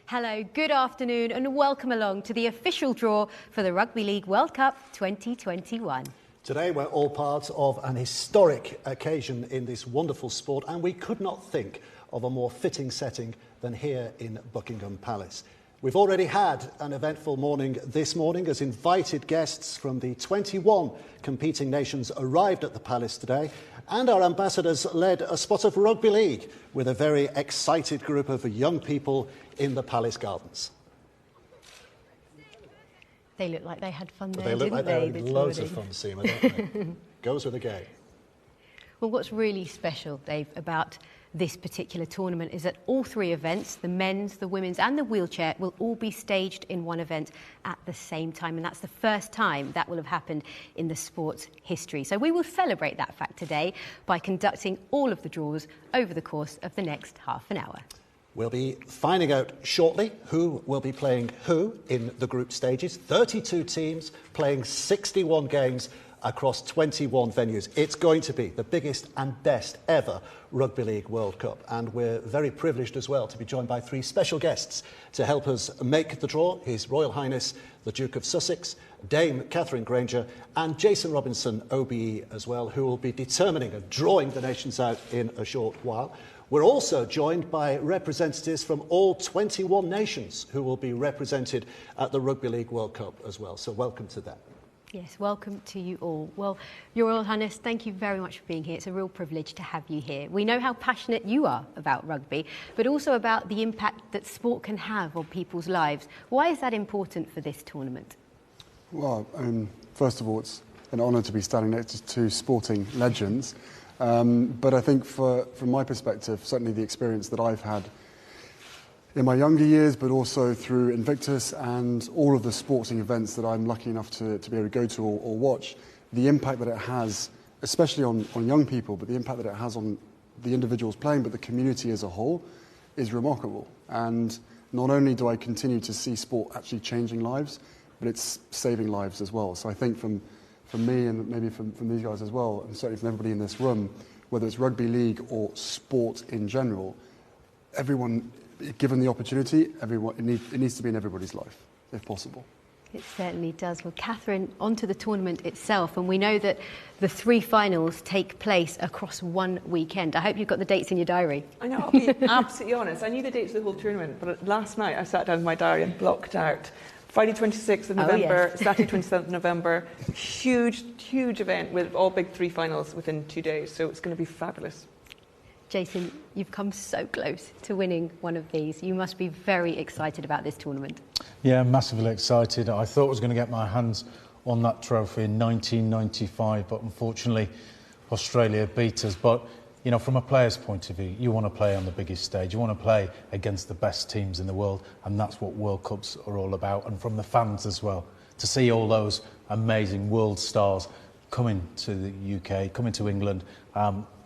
Hello, good afternoon and welcome along to the official draw for the Rugby League World Cup 2021. Today we're all part of an historic occasion in this wonderful sport, and we could not think of a more fitting setting than here in Buckingham Palace. We've already had an eventful morning this morning as invited guests from the 21 competing nations arrived at the Palace today, and our ambassadors led a spot of rugby league with a very excited group of young people in the Palace Gardens. They look like they had fun there, They look like they had loads of fun, Seema, don't they? Goes with the game. Well, what's really special, Dave, about this particular tournament is that all three events, the men's, the women's and the wheelchair, will all be staged in one event at the same time, and that's the first time that will have happened in the sport's history. So we will celebrate that fact today by conducting all of the draws over the course of the next half an hour. We'll be finding out shortly who will be playing who in the group stages. 32 teams playing 61 games across 21 venues. It's going to be the biggest and best ever Rugby League World Cup, and we're very privileged as well to be joined by three special guests to help us make the draw. His Royal Highness the Duke of Sussex, Dame Katherine Grainger and Jason Robinson OBE as well, who will be determining and drawing the nations out in a short while. We're also joined by representatives from all 21 nations who will be represented at the Rugby League World Cup as well, so welcome to them. Yes, welcome to you all. Well, Your Royal Highness, thank you very much for being here. It's a real privilege to have you here. We know how passionate you are about rugby, but also about the impact that sport can have on people's lives. Why is that important for this tournament? Well, first of all, it's an honour to be standing next to two sporting legends. But I think from my perspective, certainly the experience that I've had in my younger years, but also through Invictus and all of the sporting events that I'm lucky enough to be able to go to or watch, the impact that it has, especially on young people, but the impact that it has on the individuals playing, but the community as a whole, is remarkable. And not only do I continue to see sport actually changing lives, but it's saving lives as well. So I think from me and maybe from these guys as well, and certainly from everybody in this room, whether it's rugby league or sport in general, everyone, given the opportunity, it needs to be in everybody's life, if possible. It certainly does. Well, Katherine, onto the tournament itself, and we know that the three finals take place across one weekend. I hope you've got the dates in your diary. I know, I'll be absolutely honest. I knew the dates of the whole tournament, but last night I sat down in my diary and blocked out Friday 26th of November, yes. Saturday 27th of November. Huge, huge event with all big three finals within 2 days, so it's going to be fabulous. Jason, you've come so close to winning one of these. You must be very excited about this tournament. Yeah, massively excited. I thought I was going to get my hands on that trophy in 1995, but unfortunately Australia beat us. But, you know, from a player's point of view, you want to play on the biggest stage. You want to play against the best teams in the world, and that's what World Cups are all about. And from the fans as well, to see all those amazing world stars coming to the UK, coming to England,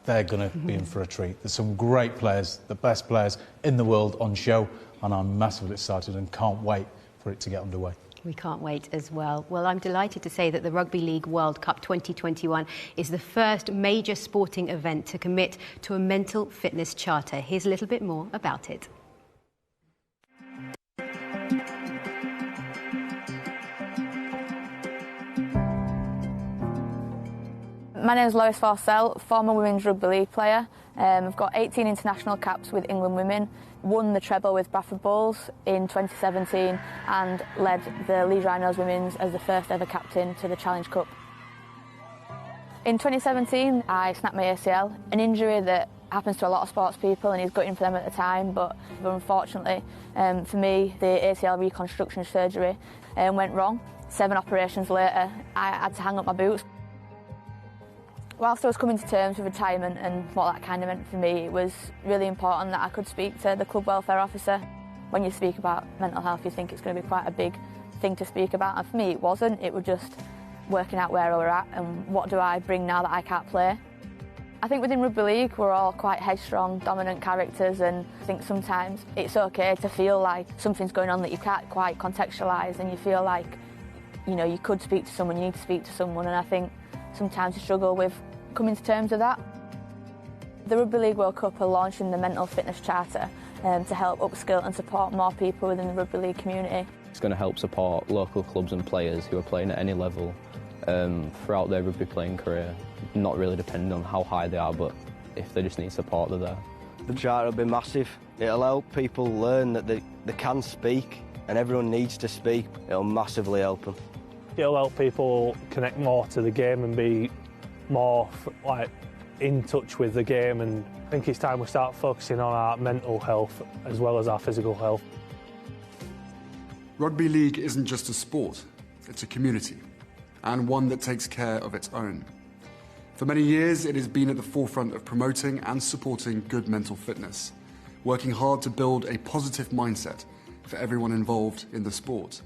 they're going to be in for a treat. There's some great players, the best players in the world on show, and I'm massively excited and can't wait for it to get underway. We can't wait as well. Well, I'm delighted to say that the Rugby League World Cup 2021 is the first major sporting event to commit to a mental fitness charter. Here's a little bit more about it. My name is Lois Farcell, former women's rugby league player. I've got 18 international caps with England women, won the treble with Bradford Bulls in 2017 and led the Leeds Rhinos women's as the first ever captain to the Challenge Cup. In 2017 I snapped my ACL, an injury that happens to a lot of sports people and is gutting for them at the time, but unfortunately for me the ACL reconstruction surgery went wrong. 7 operations later I had to hang up my boots. Whilst I was coming to terms with retirement and what that kind of meant for me, it was really important that I could speak to the club welfare officer. When you speak about mental health, you think it's going to be quite a big thing to speak about, and for me it wasn't. It was just working out where we're at and what do I bring now that I can't play. I think within rugby league we're all quite headstrong, dominant characters, and I think sometimes it's okay to feel like something's going on that you can't quite contextualise, and you feel like, you know, you could speak to someone, you need to speak to someone, and I think sometimes you struggle with coming to terms with that. The Rugby League World Cup are launching the Mental Fitness Charter to help upskill and support more people within the rugby league community. It's going to help support local clubs and players who are playing at any level throughout their rugby playing career, not really depending on how high they are, but if they just need support, they're there. The charter will be massive. It'll help people learn that they can speak, and everyone needs to speak. It'll massively help them. It'll help people connect more to the game and be more in touch with the game, and I think it's time we start focusing on our mental health as well as our physical health. Rugby league isn't just a sport, it's a community, and one that takes care of its own. For many years, it has been at the forefront of promoting and supporting good mental fitness, working hard to build a positive mindset for everyone involved in the sport.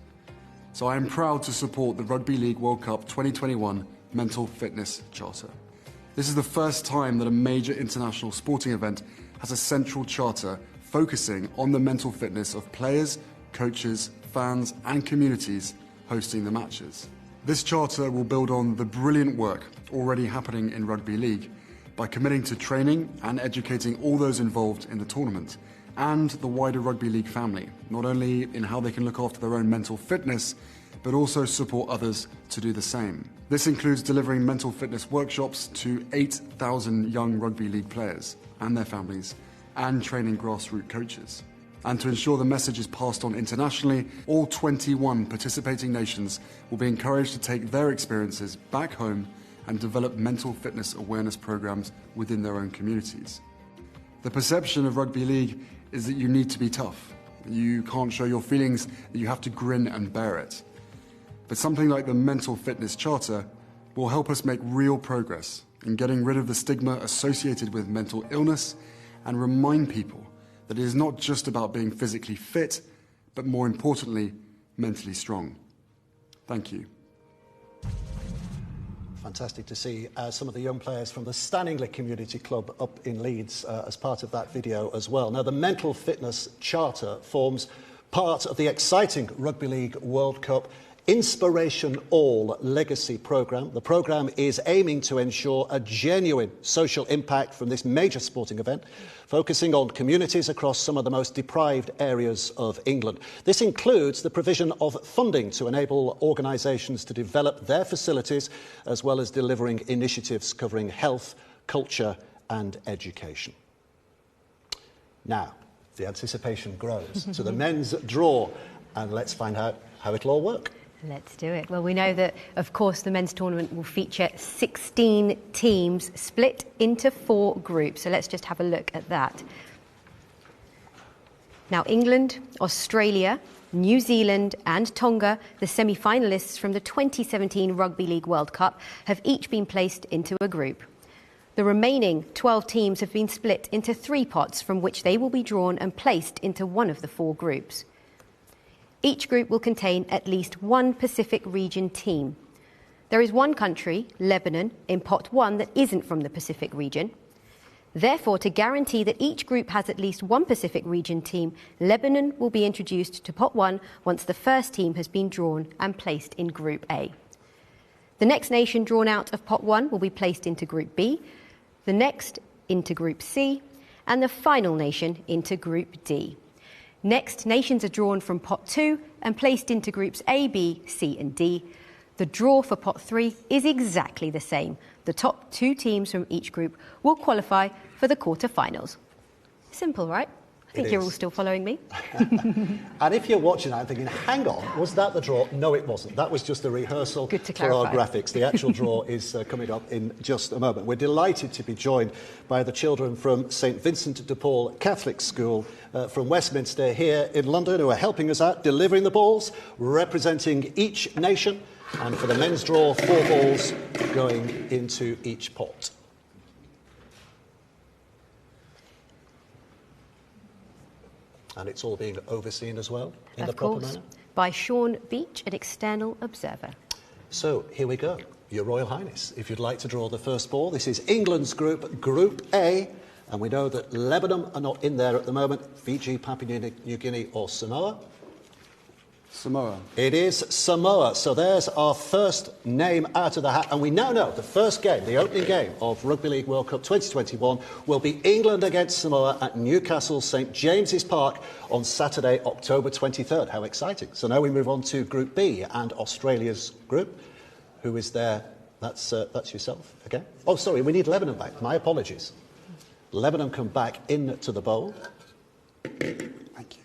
So I am proud to support the Rugby League World Cup 2021 Mental Fitness Charter. This is the first time that a major international sporting event has a central charter focusing on the mental fitness of players, coaches, fans and communities hosting the matches. This charter will build on the brilliant work already happening in rugby league by committing to training and educating all those involved in the tournament and the wider rugby league family, not only in how they can look after their own mental fitness, but also support others to do the same. This includes delivering mental fitness workshops to 8,000 young rugby league players and their families, and training grassroots coaches. And to ensure the message is passed on internationally, all 21 participating nations will be encouraged to take their experiences back home and develop mental fitness awareness programs within their own communities. The perception of rugby league is that you need to be tough. You can't show your feelings, that you have to grin and bear it. But something like the Mental Fitness Charter will help us make real progress in getting rid of the stigma associated with mental illness and remind people that it is not just about being physically fit, but more importantly, mentally strong. Thank you. Fantastic to see some of the young players from the Stanningley Community Club up in Leeds as part of that video as well. Now, the Mental Fitness Charter forms part of the exciting Rugby League World Cup Inspiration All Legacy programme. The programme is aiming to ensure a genuine social impact from this major sporting event, focusing on communities across some of the most deprived areas of England. This includes the provision of funding to enable organisations to develop their facilities, as well as delivering initiatives covering health, culture and education. Now, the anticipation grows to the men's draw, and let's find out how it'll all work. Let's do it. Well, we know that, of course, the men's tournament will feature 16 teams split into 4 groups. So let's just have a look at that. Now, England, Australia, New Zealand and Tonga, the semi-finalists from the 2017 Rugby League World Cup, have each been placed into a group. The remaining 12 teams have been split into 3 pots from which they will be drawn and placed into one of the 4 groups. Each group will contain at least one Pacific region team. There is one country, Lebanon, in pot 1 that isn't from the Pacific region. Therefore, to guarantee that each group has at least one Pacific region team, Lebanon will be introduced to pot 1 once the first team has been drawn and placed in Group A. The next nation drawn out of pot 1 will be placed into Group B, the next into Group C, and the final nation into Group D. Next, nations are drawn from pot 2 and placed into groups A, B, C and D. The draw for pot 3 is exactly the same. The top 2 teams from each group will qualify for the quarter-finals. Simple, right? I think you're all still following me. And if you're watching that and thinking, hang on, was that the draw? No, it wasn't. That was just a rehearsal for our graphics. The actual draw is coming up in just a moment. We're delighted to be joined by the children from St Vincent de Paul Catholic School from Westminster here in London, who are helping us out, delivering the balls, representing each nation. And for the men's draw, 4 balls going into each pot. And it's all being overseen as well in the proper manner? By Sean Beach, an external observer. So here we go. Your Royal Highness, if you'd like to draw the first ball. This is England's group, Group A. And we know that Lebanon are not in there at the moment. Fiji, Papua New Guinea or Samoa. Samoa. It is Samoa. So there's our first name out of the hat. And we now know the first game, the opening game of Rugby League World Cup 2021 will be England against Samoa at Newcastle St James's Park on Saturday, October 23rd. How exciting. So now we move on to Group B and Australia's group. Who is there? That's yourself again. Oh, sorry, we need Lebanon back. My apologies. Lebanon come back into the bowl. Thank you.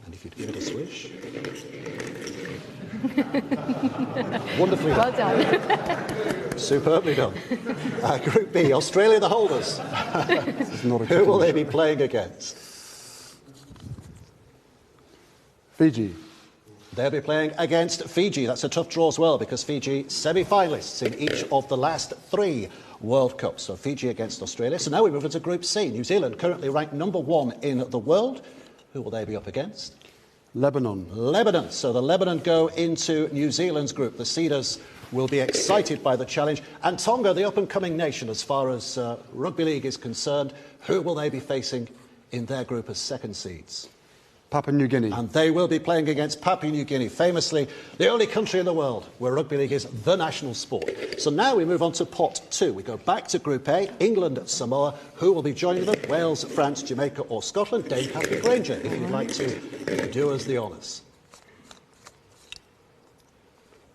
And if you'd give it a swish. Wonderfully Well done. done. Superbly done. Group B, Australia the holders. Who will they be playing against? Fiji. They'll be playing against Fiji. That's a tough draw as well because Fiji semi-finalists in each of the last 3 World Cups. So Fiji against Australia. So now we move into Group C. New Zealand currently ranked number 1 in the world. Who will they be up against? Lebanon. Lebanon. So the Lebanon go into New Zealand's group. The Cedars will be excited by the challenge. And Tonga, the up-and-coming nation as far as rugby league is concerned, who will they be facing in their group as second seeds? Papua New Guinea. And they will be playing against Papua New Guinea, famously the only country in the world where rugby league is the national sport. So now we move on to pot 2. We go back to Group A, England, Samoa. Who will be joining them? Wales, France, Jamaica or Scotland? Dame Katherine Grainger, if you'd like to do us the honours.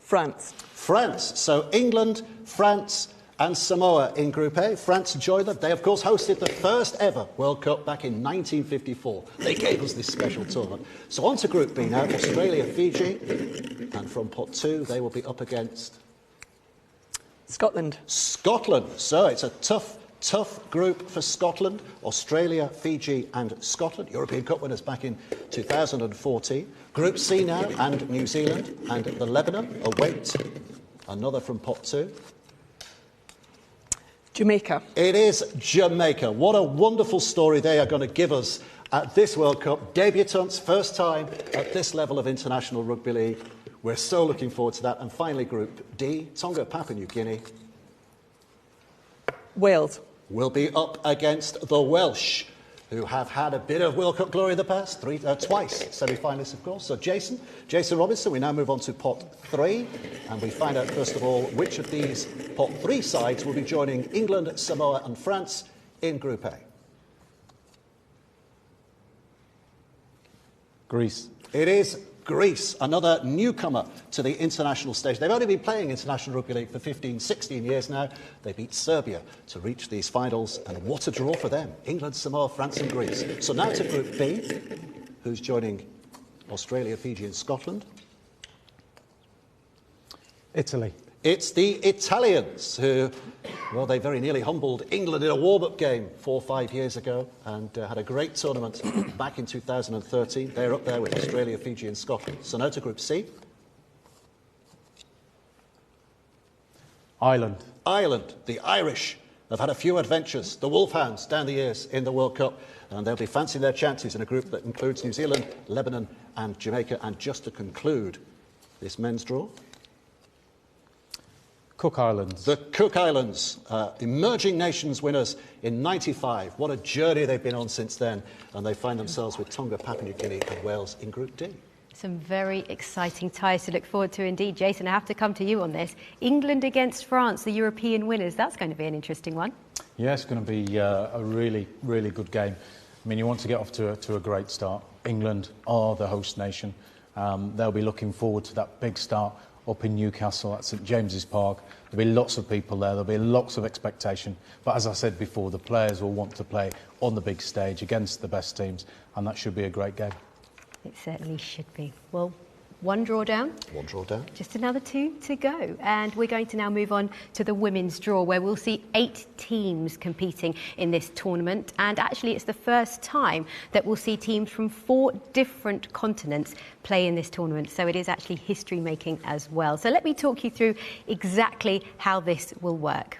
France. France. So England, France and Samoa in Group A. France joined them. They, of course, hosted the first ever World Cup back in 1954. They gave us this special tournament. So on to Group B now. Australia, Fiji. And from pot 2, they will be up against... Scotland. Scotland. So it's a tough group for Scotland. Australia, Fiji and Scotland. European Cup winners back in 2014. Group C now, and New Zealand and the Lebanon await another from pot 2. Jamaica. It is Jamaica. What a wonderful story they are going to give us at this World Cup. Debutants, first time at this level of international rugby league. We're so looking forward to that. And finally, Group D, Tonga, Papua New Guinea. Wales. Will be up against the Welsh, who have had a bit of World Cup glory in the past, twice, semi-finalists, of course. So Jason Robinson, we now move on to pot 3, and we find out, first of all, which of these pot 3 sides will be joining England, Samoa and France in Group A. Greece. It is Greece, another newcomer to the international stage. They've only been playing international rugby league for 15, 16 years now. They beat Serbia to reach these finals, and what a draw for them. England, Samoa, France and Greece. So now to Group B, who's joining Australia, Fiji and Scotland. Italy. It's the Italians who, well, they very nearly humbled England in a warm-up game 4 or 5 years ago and had a great tournament back in 2013. They're up there with Australia, Fiji and Scotland. So now to Group C. Ireland. Ireland. The Irish have had a few adventures. The Wolfhounds down the years in the World Cup. And they'll be fancying their chances in a group that includes New Zealand, Lebanon and Jamaica. And just to conclude this men's draw, Cook Islands. the Cook Islands, emerging nations winners in '95. What a journey they've been on since then. And they find themselves with Tonga, Papua New Guinea and Wales in Group D. Some very exciting ties to look forward to indeed. Jason, I have to come to you on this. England against France, the European winners. That's going to be an interesting one. Yeah, it's going to be a really, really good game. I mean, you want to get off to a great start. England are the host nation. They'll be looking forward to that big start up in Newcastle at St James's Park. There'll be lots of people there, there'll be lots of expectation. But as I said before, the players will want to play on the big stage against the best teams, and that should be a great game. It certainly should be. Well, One draw down. One draw down. Just another 2 to go. And we're going to now move on to the women's draw, where we'll see 8 teams competing in this tournament. And actually, it's the first time that we'll see teams from 4 different continents play in this tournament. So it is actually history-making as well. So let me talk you through exactly how this will work.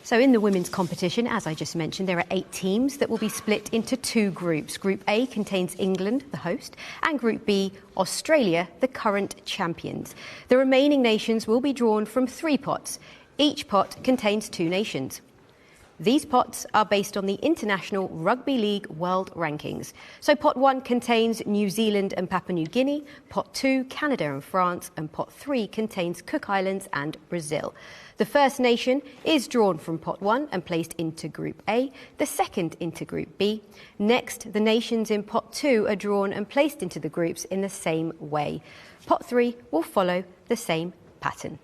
So in the women's competition, as I just mentioned, there are 8 teams that will be split into 2 groups. Group A contains England, the host, and Group B, Australia, the current champions. The remaining nations will be drawn from 3 pots. Each pot contains 2 nations. These pots are based on the International Rugby League World Rankings. So pot 1 contains New Zealand and Papua New Guinea, pot 2 Canada and France, and pot 3 contains Cook Islands and Brazil. The first nation is drawn from pot 1 and placed into Group A, the second into Group B. Next, the nations in pot 2 are drawn and placed into the groups in the same way. Pot 3 will follow the same pattern.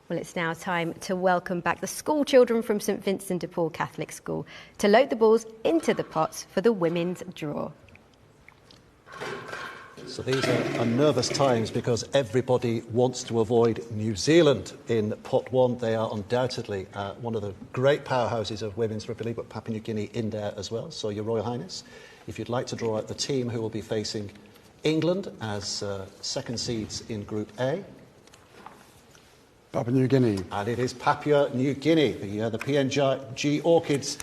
Well, it's now time to welcome back the school children from St Vincent de Paul Catholic School to load the balls into the pots for the women's draw. So these are nervous times because everybody wants to avoid New Zealand in pot 1. They are undoubtedly one of the great powerhouses of women's rugby league, but Papua New Guinea in there as well. So, Your Royal Highness, if you'd like to draw out the team who will be facing England as second seeds in Group A. Papua New Guinea. And it is Papua New Guinea. The PNG Orchids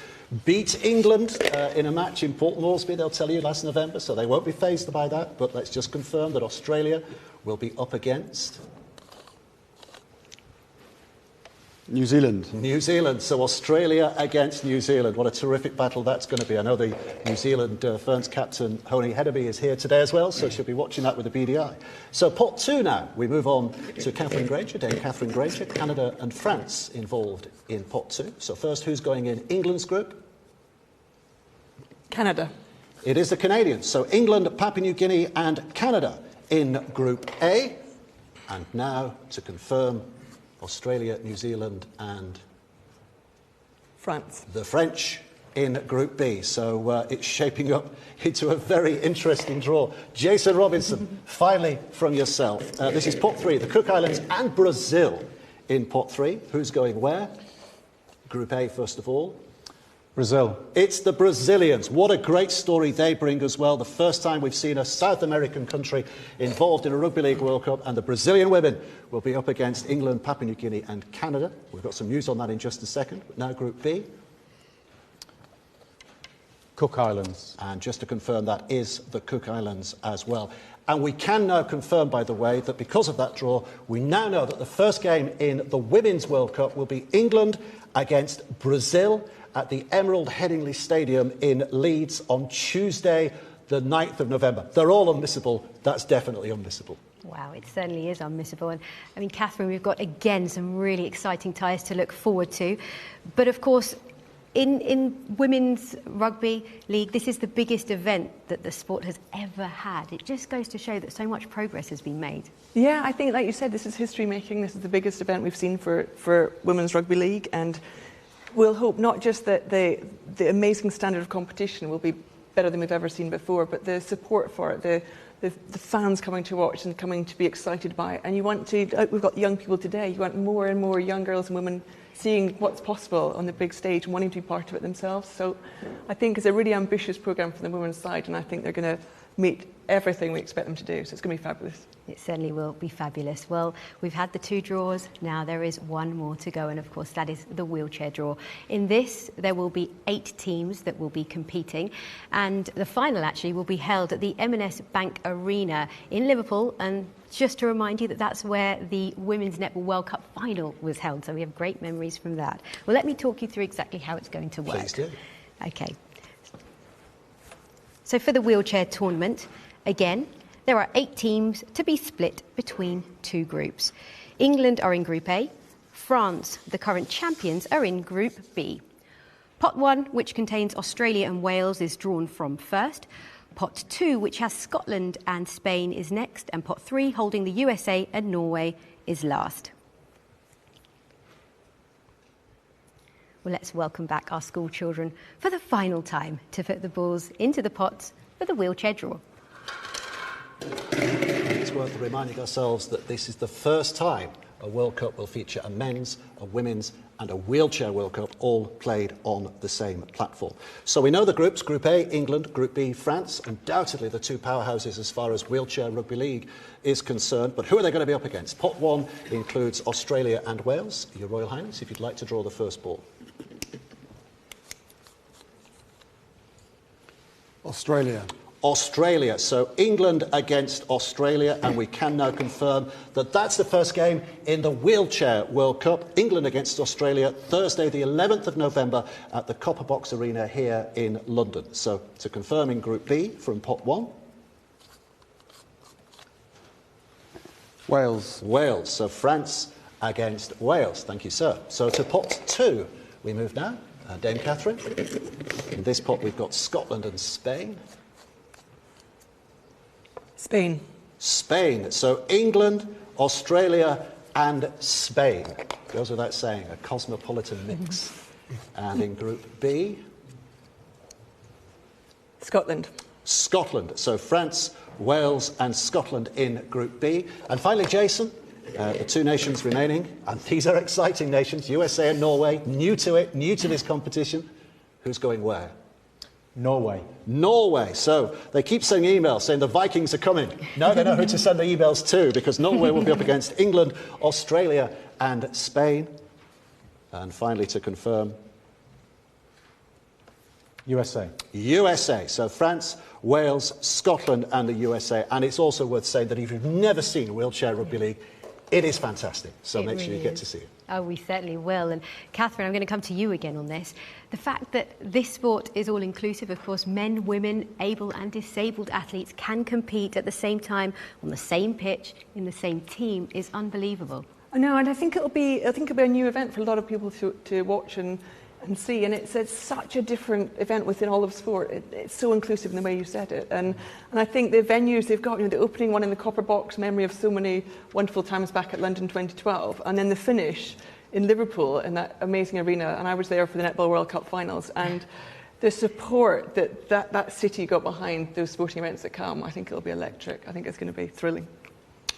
beat England in a match in Port Moresby, they'll tell you, last November, so they won't be fazed by that. But let's just confirm that Australia will be up against New Zealand. New Zealand. So Australia against New Zealand. What a terrific battle that's going to be. I know the New Zealand Ferns captain, Honey Hedderby, is here today as well, so she'll be watching that with a beady eye. So pot 2 now. We move on to Katherine Grainger, Dame Katherine Grainger. Canada and France involved in pot 2. So first, who's going in England's group? Canada. It is the Canadians. So England, Papua New Guinea and Canada in Group A. And now to confirm Australia, New Zealand and France. The French in Group B. So it's shaping up into a very interesting draw. Jason Robinson, finally from yourself. This is pot 3, the Cook Islands and Brazil in pot 3. Who's going where? Group A, first of all. Brazil. It's the Brazilians. What a great story they bring as well. The first time we've seen a South American country involved in a Rugby League World Cup, and the Brazilian women will be up against England, Papua New Guinea and Canada. We've got some news on that in just a second. But now Group B. Cook Islands. And just to confirm, that is the Cook Islands as well. And we can now confirm, by the way, that because of that draw, we now know that the first game in the Women's World Cup will be England against Brazil at the Emerald Headingley Stadium in Leeds on Tuesday, the 9th of November. They're all unmissable. That's definitely unmissable. Wow, it certainly is unmissable. And I mean, Katherine, we've got, again, some really exciting ties to look forward to. But of course, in Women's Rugby League, this is the biggest event that the sport has ever had. It just goes to show that so much progress has been made. Yeah, I think, like you said, this is history making. This is the biggest event we've seen for Women's Rugby League. And we'll hope not just that the amazing standard of competition will be better than we've ever seen before, but the support for it, the fans coming to watch and coming to be excited by it. And you want to, we've got young people today, you want more and more young girls and women seeing what's possible on the big stage and wanting to be part of it themselves. So I think it's a really ambitious programme for the women's side, and I think they're going to meet everything we expect them to do. So it's going to be fabulous. It certainly will be fabulous. Well, we've had the 2 draws. Now there is one more to go, and of course that is the wheelchair draw. In this, there will be 8 teams that will be competing, and the final actually will be held at the M&S Bank Arena in Liverpool. And just to remind you that that's where the Women's Netball World Cup final was held, so we have great memories from that. Well, let me talk you through exactly how it's going to work. Please do. Okay. So for the wheelchair tournament, again, there are 8 teams to be split between 2 groups. England are in Group A. France, the current champions, are in Group B. Pot 1, which contains Australia and Wales, is drawn from first. Pot 2, which has Scotland and Spain, is next. And Pot 3, holding the USA and Norway, is last. Well, let's welcome back our school children for the final time to put the balls into the pots for the wheelchair draw. It's worth reminding ourselves that this is the first time a World Cup will feature a men's, a women's and a wheelchair World Cup all played on the same platform. So we know the groups, Group A, England, Group B, France, undoubtedly the two powerhouses as far as wheelchair rugby league is concerned. But who are they going to be up against? Pot 1 includes Australia and Wales. Your Royal Highness, if you'd like to draw the first ball. Australia. Australia. So England against Australia, and we can now confirm that that's the first game in the Wheelchair World Cup. England against Australia, Thursday the 11th of November at the Copper Box Arena here in London. So to confirm in Group B from Pot 1. Wales. Wales. So France against Wales. Thank you, sir. So to Pot 2 we move now. Dame Katherine. In this pot we've got Scotland and Spain. Spain. Spain. So England, Australia and Spain. Goes without saying, a cosmopolitan mix. And in Group B? Scotland. Scotland. So France, Wales and Scotland in Group B. And finally, Jason, the two nations remaining, and these are exciting nations, USA and Norway, new to it, new to this competition. Who's going where? Norway. Norway. So they keep sending emails saying the Vikings are coming. Now they know who to send the emails to, because Norway will be up against England, Australia and Spain. And finally, to confirm, USA. USA. So France, Wales, Scotland and the USA. And it's also worth saying that if you've never seen wheelchair rugby league, it is fantastic. So make sure you get to see it. Oh, we certainly will. And Katherine, I'm going to come to you again on this. The fact that this sport is all-inclusive, of course, men, women, able and disabled athletes can compete at the same time on the same pitch, in the same team, is unbelievable. I know, and I think it'll be a new event for a lot of people to watch and see, and it's such a different event within all of sport. It's so inclusive in the way you said it, and I think the venues they've got, the opening one in the Copper Box, memory of so many wonderful times back at London 2012, and then the finish in Liverpool in that amazing arena, and I was there for the Netball World Cup finals, and the support that city got behind those sporting events that come, I think it'll be electric. I think it's going to be thrilling.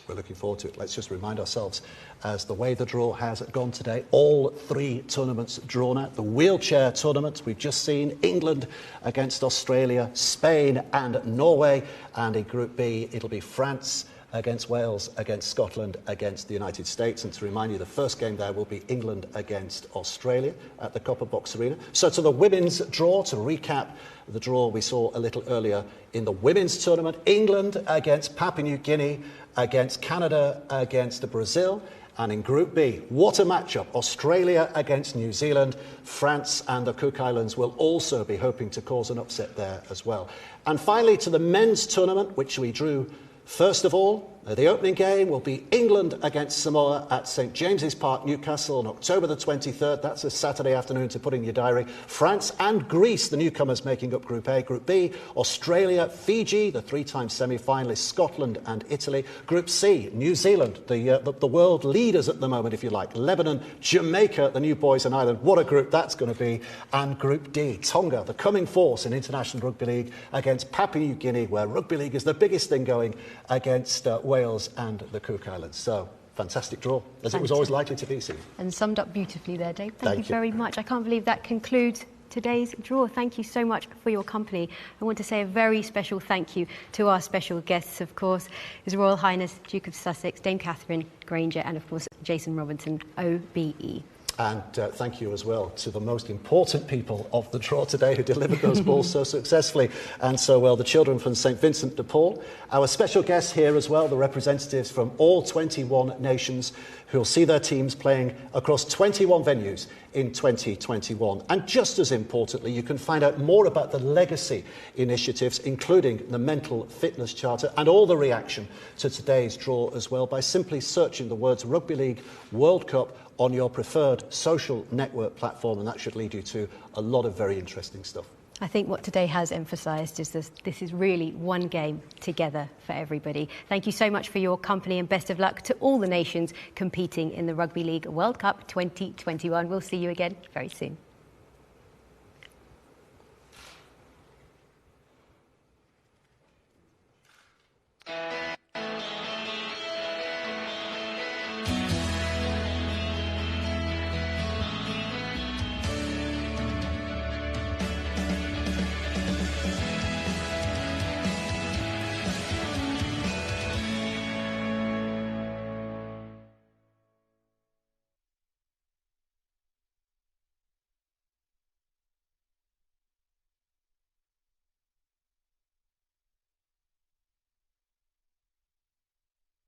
We're looking forward to it. Let's just remind ourselves, as the way the draw has gone today, all three tournaments drawn out. The wheelchair tournament, we've just seen England against Australia, Spain and Norway. And in Group B, it'll be France against Wales, against Scotland, against the United States. And to remind you, the first game there will be England against Australia at the Copper Box Arena. So to the women's draw, to recap the draw we saw a little earlier in the women's tournament, England against Papua New Guinea, against Canada, against Brazil. And in Group B, what a matchup. Australia against New Zealand. France and the Cook Islands will also be hoping to cause an upset there as well. And finally, to the men's tournament, which we drew first of all. The opening game will be England against Samoa at St James's Park, Newcastle, on October the 23rd. That's a Saturday afternoon to put in your diary. France and Greece, the newcomers making up Group A. Group B, Australia, Fiji, the three-time semi-finalists, Scotland and Italy. Group C, New Zealand, the world leaders at the moment, if you like. Lebanon, Jamaica, the new boys in Ireland. What a group that's going to be. And Group D, Tonga, the coming force in international rugby league, against Papua New Guinea, where rugby league is the biggest thing going, against Wales and the Cook Islands. So, fantastic draw, as it was always likely to be, Sue. And summed up beautifully there, Dave. Thank you very much. I can't believe that concludes today's draw. Thank you so much for your company. I want to say a very special thank you to our special guests, of course, His Royal Highness Duke of Sussex, Dame Katherine, Grainger, and of course Jason Robinson, OBE. And thank you as well to the most important people of the draw today who delivered those balls so successfully and so well, the children from St Vincent de Paul. Our special guests here as well, the representatives from all 21 nations who will see their teams playing across 21 venues in 2021. And just as importantly, you can find out more about the legacy initiatives, including the Mental Fitness Charter and all the reaction to today's draw as well, by simply searching the words Rugby League World Cup on your preferred social network platform, and that should lead you to a lot of very interesting stuff. I think what today has emphasised is this is really one game together for everybody. Thank you so much for your company and best of luck to all the nations competing in the Rugby League World Cup 2021. We'll see you again very soon.